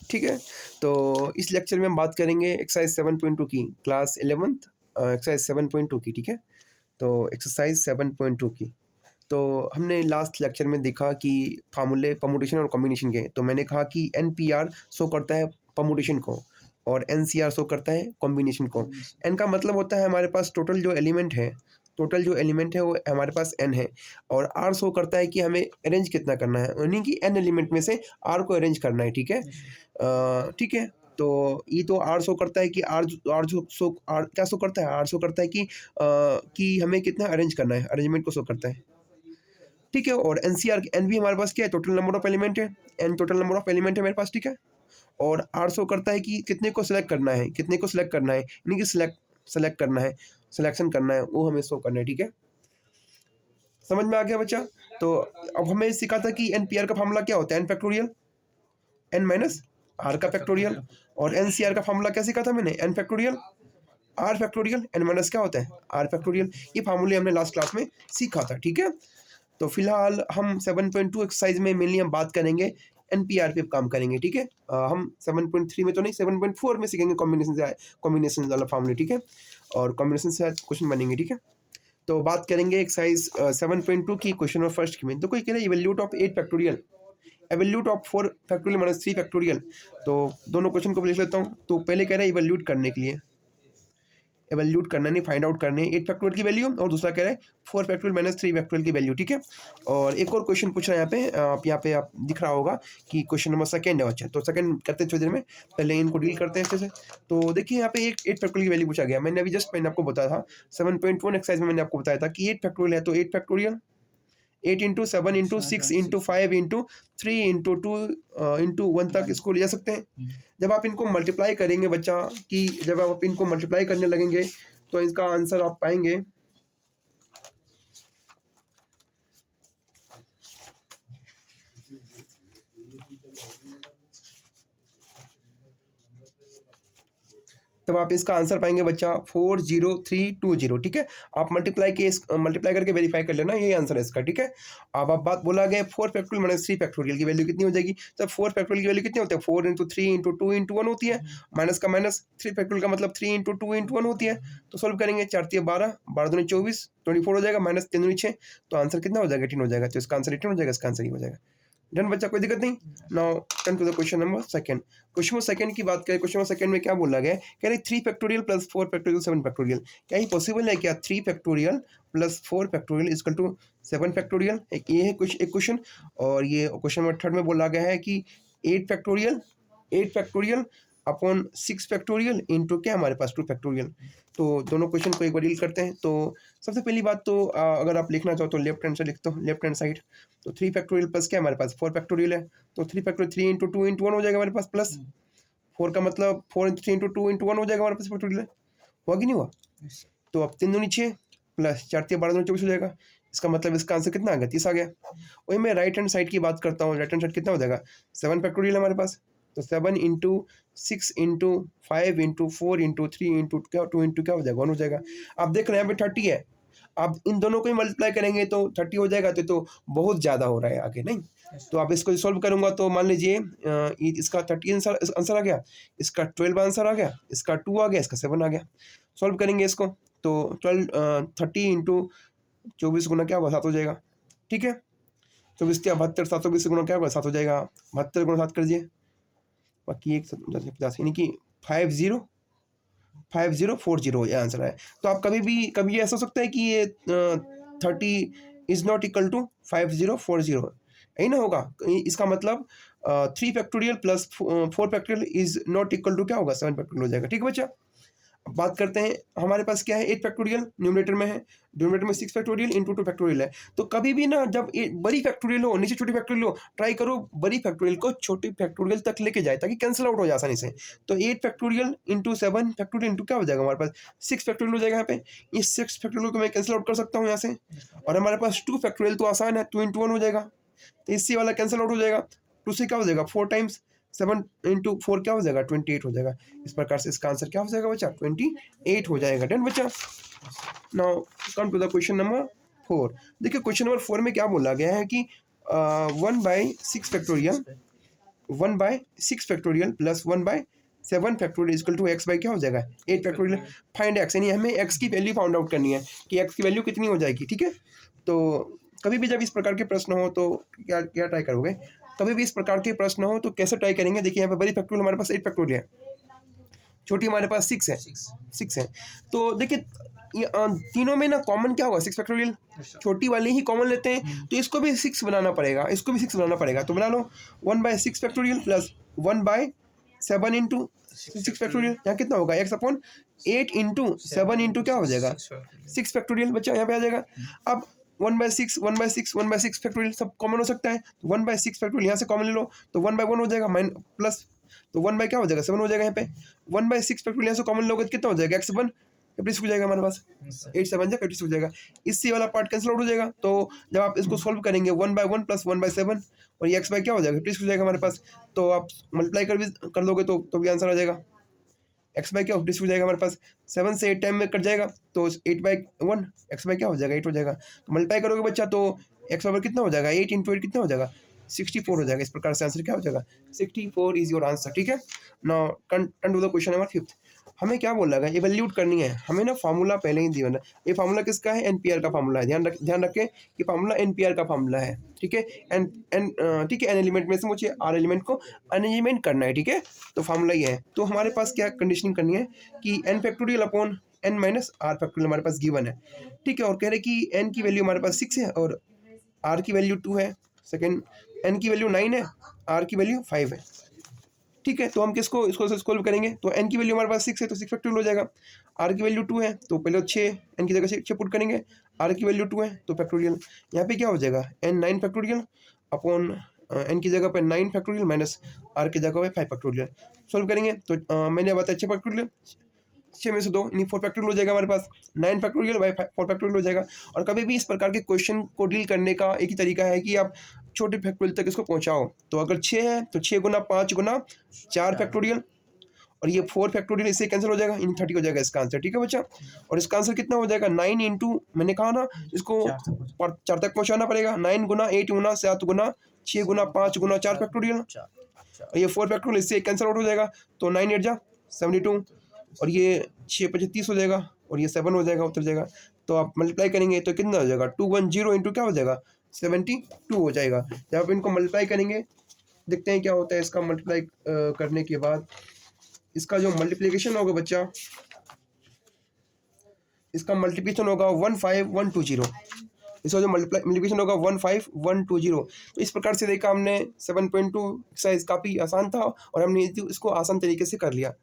ठीक है। तो इस लेक्चर में हम बात करेंगे एक्सरसाइज 7.2 की, क्लास 11th एक्सरसाइज 7.2 की। ठीक है, तो एक्सरसाइज 7.2 की तो हमने लास्ट लेक्चर में देखा कि फार्मूले परमुटेशन और कॉम्बिनेशन के। तो मैंने कहा कि NPR शो करता है परमुटेशन को और NCR शो करता है कॉम्बिनेशन को। एन का मतलब होता है हमारे पास टोटल जो एलिमेंट है, वो हमारे पास n है, और R शो करता है कि हमें अरेंज कितना करना है, यानी कि n एलिमेंट में से R को अरेंज करना है। ठीक है, ठीक है। तो ये तो R शो करता है कि R क्या शो करता है, R शो करता है कि हमें कितना अरेंज करना है, अरेंजमेंट को शो करता है। ठीक है, और NCR N भी हमारे पास क्या है, टोटल नंबर ऑफ एलिमेंट है, N total number of element है मेरे पास। ठीक है, और R शो करता है कि कितने को सिलेक्ट करना है, यानी कि सिलेक्ट करना है, सिलेक्शन करना है, वो हमें शो करना है। ठीक है, समझ में आ गया बच्चा? तो अब हमें सिखा था कि NPR का फार्मूला क्या होता है, n factorial n minus R का फैक्टोरियल, और NCR का फार्मूला क्या सीखा था मैंने, n factorial R factorial, n minus क्या होता है, R फैक्टोरियल। ये फार्मूले हमने लास्ट क्लास में सीखा था। ठीक है, तो फिलहाल हम 7.2 एक्सरसाइज में मेनली हम बात करेंगे NPR पे काम करेंगे। ठीक है, हम 7.3 में तो नहीं, 7.4 में सीखेंगे कॉम्बिनेशन वाला फार्मूले। ठीक है, और कॉम्बिनेशन से क्वेश्चन बनेंगे। ठीक है, तो बात करेंगे एक्सरसाइज 7.2 की, क्वेश्चन नंबर फर्स्ट की में। तो कोई कह रहा है evaluate of 8 factorial, evaluate of 4 factorial minus 3 factorial. तो दोनों क्वेश्चन को लिख लेता हूँ। तो पहले कह रहा है इवैल्यूएट करने के लिए, एवैल्यूएट करना नहीं, फाइंड आउट करने 8 फैक्टोरियल की वैल्यू, और दूसरा कह रहा है 4 फैक्टोरियल माइनस 3 फैक्टोरियल की वैल्यू। ठीक है, और एक और क्वेश्चन पूछ रहा है यहाँ पे आप दिख रहा होगा कि क्वेश्चन नंबर सेकंड है बच्चा। तो सेकंड करते हैं थोड़ी देर में, पहले इनको डील करते हैं अच्छे से। तो देखिए यहाँ पे एक 8 फैक्टोरियल की वैल्यू पूछा गया। मैंने आपको बताया था 7.1 एक्सरसाइज में, मैंने आपको बताया था कि 8 फैक्टोरियल है, तो 8 factorial 8 into 7 into 6 into 5 into 3 into 2 into 1 तक इसको ले जा सकते हैं। जब आप इनको मल्टीप्लाई करेंगे बच्चा, कि जब आप इनको मल्टीप्लाई करने लगेंगे तो इसका आंसर आप पाएंगे तब आप इसका आंसर पाएंगे बच्चा 40320। ठीक है, आप मल्टीप्लाई करके वेरीफाई कर लेना, यही आंसर है इसका। ठीक है, अब आप बात बोला गया 4 फैक्टोरियल माइनस 3 फैक्टोरियल की वैल्यू कितनी हो जाएगी। तब 4 फैक्टोरियल की वैल्यू कितनी होती है, 4 इंटू 3 इंटू 2 इंटू 1 होती है, माइनस का माइनस 3 फैक्टोरियल का मतलब 3 इंटू 2 इंटू 1 होती है। तो सोल्व करेंगे, 4 3 12, 12 दूनी 24, 24 हो जाएगा, माइनस 3 दूनी 6, तो आंसर कितना हो जाएगा, 18 हो जाएगा। तो इसका आंसर 18 हो जाएगा, इसका आंसर ही हो जाएगा। डन बच्चा, कोई दिक्कत नहीं। Now turn to the question number second. Question number second की बात करें, क्वेश्चन नंबर सेकंड में क्या बोला गया है, कह रहे 3 फैक्टोरियल प्लस 4 फैक्टोरियल 7 फैक्टोरियल। क्या ये पॉसिबल है क्या, 3 factorial plus 4 factorial equal to 7 factorial? एक ये है एक क्वेश्चन, और ये क्वेश्चन नंबर थर्ड में बोला गया है कि 8 फैक्टोरियल अपॉन 6 फैक्टोरियल इंटू क्या हमारे पास 2 फैक्टोरियल। तो दोनों क्वेश्चन को एक बार डील करते हैं। तो सबसे पहली बात तो अगर आप लिखना चाहो तो लेफ्ट हैंड से लिखते हो, लेफ्ट हैंड साइड। तो 3 फैक्टोरियल प्लस क्या हमारे पास 4 फैक्टोरियल है, तो 3 फैक्टोरियल 3 इंटू 2 इंटू 1 हो जाएगा हमारे पास, प्लस 4 का मतलब 4 इंटू 3 इंटू 2 इंटू 1 हो जाएगा हमारे पास फैक्टोरियल। हुआ कि नहीं हुआ? तो अब 3 दूनी 6 प्लस 4 3 12 दूनी 24 हो जाएगा। इसका मतलब इसका आंसर कितना आ गया, 30 आ गया। वही मैं राइट हैंड साइड की बात करता हूँ, राइट हैंड साइड कितना हो जाएगा, 7 फैक्टोरियल हमारे पास। तो 7 into 6 into 5 into 4 into 3 into क्या 2 इंटू क्या हो जाएगा, 1 हो जाएगा। आप देख रहे हैं यहाँ पे 30 है, आप इन दोनों को ही मल्टीप्लाई करेंगे तो 30 हो जाएगा। तो बहुत ज़्यादा हो रहा है आगे, नहीं? तो आप इसको सॉल्व करूंगा तो मान लीजिए इसका 30 आंसर आ गया, इसका 12 आंसर आ गया, इसका 2 आ गया, इसका 7 आ गया। सॉल्व करेंगे इसको तो 30 इंटू 24 गुना क्या होगा, 7 हो जाएगा। ठीक है, 24 क्या 72, 720 गुना क्या होगा, 7 हो जाएगा। 72 गुना 7 कर दीजिए, बाकी 1 50, यानी कि 5040 ये आंसर है। तो आप कभी ऐसा हो सकता है कि ये 30 इज नॉट इक्वल टू 5040, यही ना होगा। इसका मतलब 3 factorial plus 4 factorial is not equal to क्या होगा, 7 फैक्टोरियल हो जाएगा। ठीक है बच्चा, अब बात करते हैं, हमारे पास क्या है 8 फैक्टोरियल न्यूमरेटर में है, डिनोमिनेटर में 6 फैक्टोरियल इंटू 2 फैक्टोरियल है। तो कभी भी ना जब बड़ी फैक्टोरियल हो नीचे छोटी फैक्टोरियल हो, ट्राई करो बड़ी फैक्टोरियल को छोटी फैक्टोरियल तक लेके जाए ताकि कैंसिल आउट हो जाए आसानी से। तो 8 फैक्टोरियल इंटू 7 फैक्टोरियल इंटू क्या हो जाएगा हमारे पास, 6 फैक्टोरियल हो जाएगा। यहाँ पे इस 6 फैक्टोरियल को मैं कैंसिल आउट कर सकता हूँ यहाँ से, और हमारे पास 2 फैक्टोरियल तो आसान है, 2 इंटू 1 हो जाएगा, तो इससे वाला कैंसिल आउट हो जाएगा। 2 से क्या हो जाएगा 4 टाइम्स 7 इंटू 4 क्या हो जाएगा 28 हो जाएगा। इस प्रकार से इसका आंसर क्या हो जाएगा बच्चा, 28 हो जाएगा। डन बच्चा। Now come to the question number 4। देखिए क्वेश्चन नंबर 4 में क्या बोला गया है कि 1/6 factorial 1/6 factorial plus 1/7 factorial equal to x by क्या हो जाएगा 8 फैक्टोरियल। फाइंड एक्स, यानी हमें एक्स की वैल्यू फाउंड आउट करनी है कि एक्स की वैल्यू कितनी हो जाएगी, ठीक है। तो कभी भी जब इस प्रकार के प्रश्न हो तो क्या क्या ट्राई करोगे, कभी भी इस प्रकार के प्रश्न हो तो कैसे ट्राई करेंगे। देखिए यहाँ पे बड़ी फैक्टोरियल हमारे पास 8 फैक्टोरियल है, छोटी हमारे पास 6 है, 6 है। तो देखिए तीनों में ना कॉमन क्या होगा 6 फैक्टोरियल, छोटी वाली ही कॉमन लेते हैं, तो इसको भी 6 बनाना पड़ेगा, इसको भी 6 बनाना पड़ेगा। तो बना लो 1/6 फैक्टोरियल प्लस 1/7 इंटू 6 फैक्टोरियल, यहाँ कितना होगा x/8 इंटू 7 इंटू क्या हो जाएगा 6 फैक्टोरियल, बच्चा यहाँ पे आ जाएगा। अब 1/6 1/6 1/6 फैक्टोरियल सब कॉमन हो सकता है, 1/6 फैक्टोरियल यहाँ से कॉमन ले लो तो 1/1 हो जाएगा, माइन प्लस तो 1 बाय क्या हो जाएगा 7 हो जाएगा। यहाँ पे 1/6 फैक्टोरियल यहाँ से कॉमन लोगे तो कितना हो जाएगा x1 50 हो जाएगा हमारे पास, 8 7 जा 50 हो जाएगा। इससे वाला पार्ट कैंसिल आउट हो जाएगा। तो जब आप इसको सॉल्व करेंगे 1/1 प्लस 1/7 और ये x बाय क्या हो जाएगा 50 हो जाएगा हमारे पास। तो आप मल्टीप्लाई कर लोगे तो भी आंसर आ जाएगा, एक्स बाई क्या 50 हो जाएगा हमारे पास। 7 से 8 टाइम में कट जाएगा तो 8/1 एक्स बाई क्या हो जाएगा 8 हो जाएगा। तो मल्टीप्लाई करोगे बच्चा तो एक्स बराबर कितना हो जाएगा 8 इंटू 8 कितना हो जाएगा 64 हो जाएगा। इस प्रकार से आंसर क्या हो जाएगा 64 इज योर आंसर, ठीक है। Now turn to the question number 5। हमें क्या बोला गया इवैल्यूएट करनी है, हमें ना फार्मूला पहले ही दिया है। ये फार्मूला किसका है एनपीआर का फार्मूला है, ध्यान रखें कि फार्मूला एनपीआर का फार्मूला है, ठीक है। ठीक है एन एलिमेंट में से मुझे आर एलिमेंट को अरेंजमेंट करना है, ठीक है। तो फार्मूला ये है। तो हमारे पास क्या कंडीशनिंग करनी है कि n factorial upon n minus r factorial हमारे पास गिवन है, ठीक है। और कह रहे कि एन की वैल्यू हमारे पास 6 है और आर की वैल्यू 2 है, सेकेंड एन की वैल्यू 9 है, आर की वैल्यू 5 है, ठीक है। तो हम किसको इसको सॉल्व करेंगे तो एन की वैल्यू हमारे पास 6 है तो 6 फैक्टोरियल हो जाएगा। आर की वैल्यू 2 है तो पहले 6 एन की जगह 6 पुट करेंगे, आर की वैल्यू 2 है तो फैक्टोरियल यहाँ पे क्या हो जाएगा एन 9 फैक्टोरियल अपॉन एन की जगह पे 9 फैक्टोरियल माइनस आर की जगह पे 5 फैक्टोरियल। सॉल्व करेंगे तो मैंने बताया 6 फैक्टोरियल, 6 में से 2 यानी 4 फैक्टोरियल हो जाएगा हमारे पास, 9 फैक्टोरियल बाई 4 फैक्टोरियल हो जाएगा। और कभी भी इस प्रकार के क्वेश्चन को डील करने का एक ही तरीका है कि आप छोटे फैक्टोरियल तक इसको पहुंचाओ। तो अगर 6 है तो 6 गुना 5 गुना 4 फैक्टोरियल और ये 4 फैक्टोरियल इससे कैंसिल हो जाएगा, इन 30 हो जाएगा इसका आंसर, ठीक है बच्चा। और इसका आंसर कितना हो जाएगा 9 इंटू मैंने कहा ना इसको 4 तक पहुंचाना पड़ेगा, 9 गुना 8 गुना 7 गुना 6 गुना 5 गुना 4 फैक्टोरियल और ये 4 फैक्टोरियल इससे कैंसिल आउट हो जाएगा। तो 9 8 जा 72 और ये 6 5 30 हो जाएगा और ये 7 हो जाएगा उतर जाएगा। तो आप मल्टीप्लाई करेंगे तो कितना हो जाएगा 210 इंटू क्या हो जाएगा 72 हो जाएगा। जब आप इनको मल्टीप्लाई करेंगे देखते हैं क्या होता है। इसका मल्टीप्लाई करने के बाद इसका जो मल्टीप्लिकेशन होगा बच्चा, इसका मल्टीप्लिकेशन होगा 15120, इसका जो मल्टीप्लिकेशन होगा 15120। तो इस प्रकार से देखा हमने 7.2 एक्सरसाइज काफ़ी आसान था और हमने इसको आसान तरीके से कर लिया।